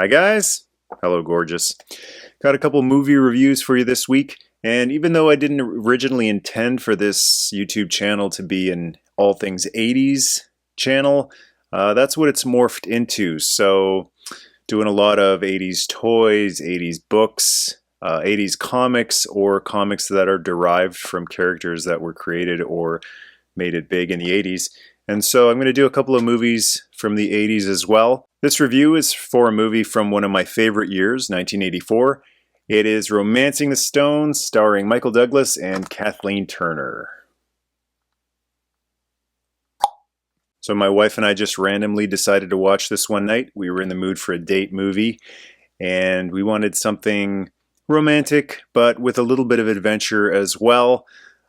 Hi guys! Hello gorgeous. Got a couple movie reviews for you this week, and even though I didn't originally intend for this YouTube channel to be an all things 80s channel, that's what it's morphed into. So doing a lot of 80s toys, 80s books, 80s comics, or comics that are derived from characters that were created or made it big in the 80s. And so I'm going to do a couple of movies from the 80s as well. This review is for a movie from one of my favorite years, 1984. It is Romancing the Stone, starring Michael Douglas and Kathleen Turner. So my wife and I just randomly decided to watch this one night. We were in the mood for a date movie, and we wanted something romantic, but with a little bit of adventure as well.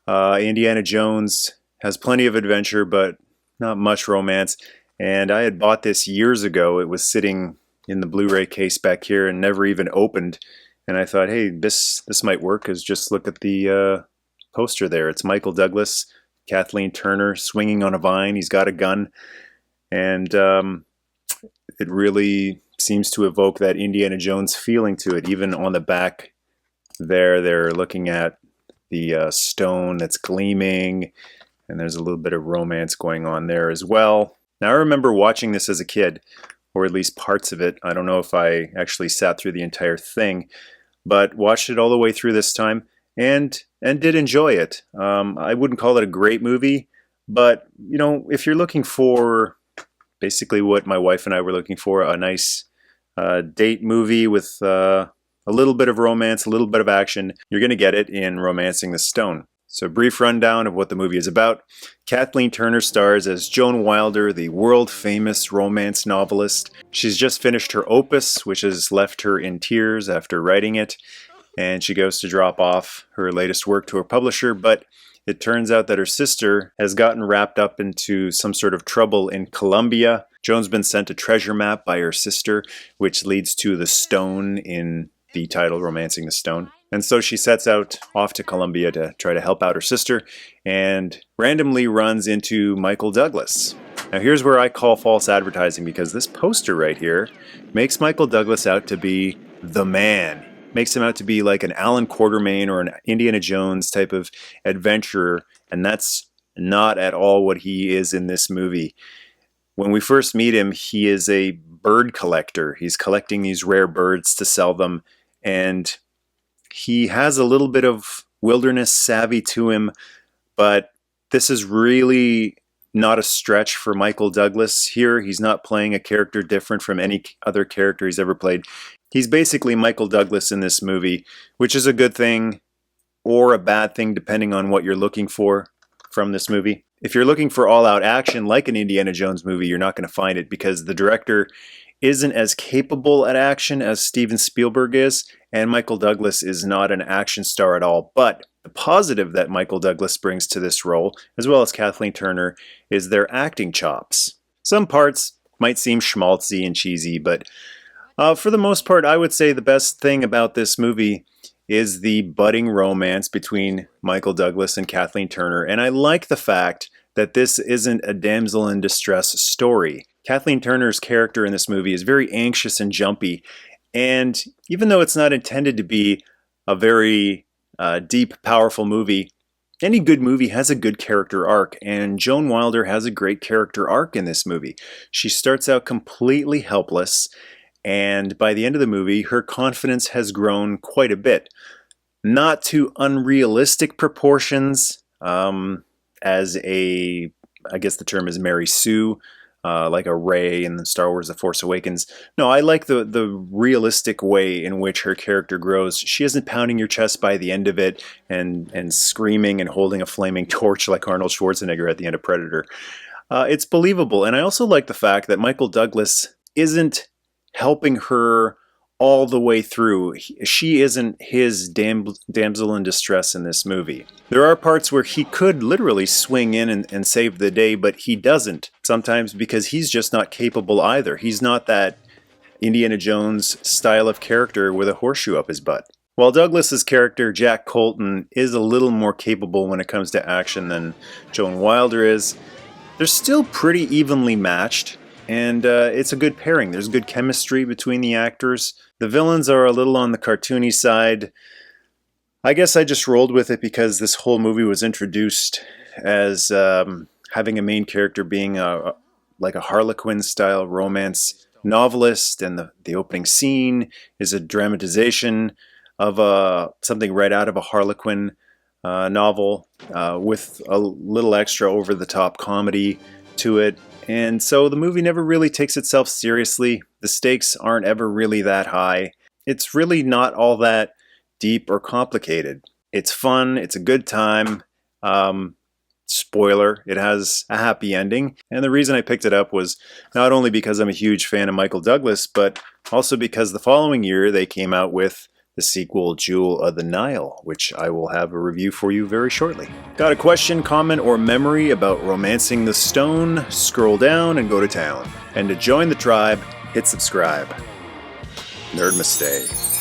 Indiana Jones has plenty of adventure, but not much romance. And I had bought this years ago. It was sitting in the Blu-ray case back here and never even opened. And I thought, hey, this might work, because just look at the poster there. It's Michael Douglas, Kathleen Turner, swinging on a vine. He's got a gun. And it really seems to evoke that Indiana Jones feeling to it. Even on the back there, they're looking at the stone that's gleaming. And there's a little bit of romance going on there as well. Now, I remember watching this as a kid, or at least parts of it. I don't know if I actually sat through the entire thing, but watched it all the way through this time and did enjoy it. I wouldn't call it a great movie, but you know, if you're looking for basically what my wife and I were looking for, a nice date movie with a little bit of romance, a little bit of action, you're going to get it in Romancing the Stone. So, brief rundown of what the movie is about. Kathleen Turner stars as Joan Wilder, the world-famous romance novelist. She's just finished her opus, which has left her in tears after writing it, and she goes to drop off her latest work to her publisher, but it turns out that her sister has gotten wrapped up into some sort of trouble in Colombia. Joan's been sent a treasure map by her sister, which leads to the stone in the title, Romancing the Stone. And so she sets out off to Colombia to try to help out her sister, and randomly runs into Michael Douglas. Now here's where I call false advertising, because this poster right here makes Michael Douglas out to be the man. Makes him out to be like an Alan Quatermain or an Indiana Jones type of adventurer, and that's not at all what he is in this movie. When we first meet him, he is a bird collector. He's collecting these rare birds to sell them, and he has a little bit of wilderness savvy to him, but this is really not a stretch for Michael Douglas here. He's not playing a character different from any other character he's ever played. He's basically Michael Douglas in this movie, which is a good thing or a bad thing depending on what you're looking for from this movie. If you're looking for all-out action like an Indiana Jones movie, you're not going to find it, because the director isn't as capable at action as Steven Spielberg is, and Michael Douglas is not an action star at all. But the positive that Michael Douglas brings to this role, as well as Kathleen Turner, is their acting chops. Some parts might seem schmaltzy and cheesy, but for the most part, I would say the best thing about this movie is the budding romance between Michael Douglas and Kathleen Turner. And I like the fact that this isn't a damsel in distress story. Kathleen Turner's character in this movie is very anxious and jumpy, and even though it's not intended to be a very deep, powerful movie, any good movie has a good character arc, and Joan Wilder has a great character arc in this movie. She starts out completely helpless, and by the end of the movie, her confidence has grown quite a bit. Not to unrealistic proportions, as I guess the term is Mary Sue, like a Rey in Star Wars The Force Awakens. No, I like the realistic way in which her character grows. She isn't pounding your chest by the end of it and screaming and holding a flaming torch like Arnold Schwarzenegger at the end of Predator. It's believable, and I also like the fact that Michael Douglas isn't helping her all the way through. She isn't his damsel in distress in this movie. There are parts where he could literally swing in and save the day, but he doesn't. Sometimes because he's just not capable either. He's not that Indiana Jones style of character with a horseshoe up his butt. While Douglas's character, Jack Colton, is a little more capable when it comes to action than Joan Wilder is, they're still pretty evenly matched. and it's a good pairing. There's good chemistry between the actors. The villains are a little on the cartoony side. I guess I just rolled with it because this whole movie was introduced as having a main character being like a Harlequin-style romance novelist, and the opening scene is a dramatization of something right out of a Harlequin novel with a little extra over-the-top comedy to it. And so the movie never really takes itself seriously. The stakes aren't ever really that high. It's really not all that deep or complicated. It's fun. It's a good time. Spoiler, it has a happy ending. And the reason I picked it up was not only because I'm a huge fan of Michael Douglas, but also because the following year they came out with the sequel, Jewel of the Nile, which I will have a review for you very shortly. Got a question, comment, or memory about Romancing the Stone? Scroll down and go to town. And to join the tribe, hit subscribe. Nerdmaste.